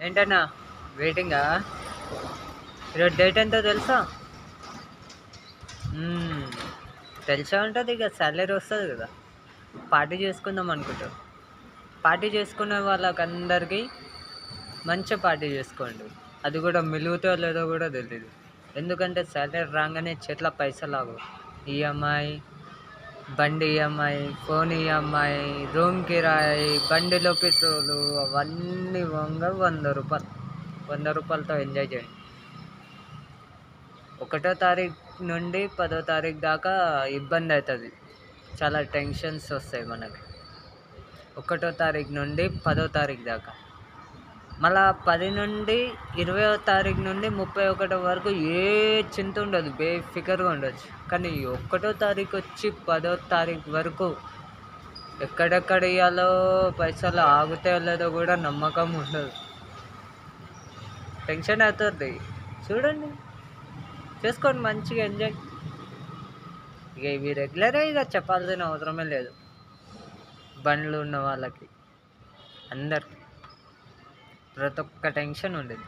ఏంటన్నా వెయిటింగా? ఈరోజు డేట్ ఎంతో తెలుసా? హ్మ్. తెలిసే ఉంటది ఇక సాలరీ వస్తది గదా! పార్టీ చేసుకుందాం అనుకుంటా. పార్టీ చేసుకునే వాళ్ళకందరికీ మంచిగా పార్టీ చేసుకోండి. అది గూడా మిలుగుతదో లేదో గూడా తెలీదు. ఎందుకంటే సాలరీ రాంగానే చేతిలో పైసలాగవు. ఈఎంఐ, బండి ఈఎంఐ, ఫోన్ ఈఎంఐ, రూమ్ కిరాయి, బండిలో పెట్రోలు అవన్నీ పోంగా రూ. 100. రూ. 100తో ఎంజాయ్ చేయండి. 1 తారీఖు నుండి 10 తారీఖు దాకా ఇబ్బందయితది. చాలా టెన్షన్స్ వస్తాయి మనకి. 1 తారీఖు నుండి 10 తారీఖు దాకా. మళ్ళా 10 నుండి 20 తారీఖు నుండి 31 వరకు ఏ చింత ఉండదు. బేఫికర్‌గా ఉండొచ్చు. కానీ 1 తారీఖు వచ్చి 10 తారీఖు వరకు ఎక్కడెక్కడ ఇయ్యాలో పైసలు ఆగుతాయో లేదో కూడా నమ్మకం ఉండదు. టెన్షన్ అవుతుంది. చూడండి. చేసుకోండి మంచిగా ఎంజాయ్. ఇక ఇవి రెగ్యులరే ఇక చెప్పాల్సిన అవసరమే లేదు. బండ్లు ఉన్న వాళ్ళకి అందరికి ప్రతి ఒక్క టెన్షన్ ఉండేది.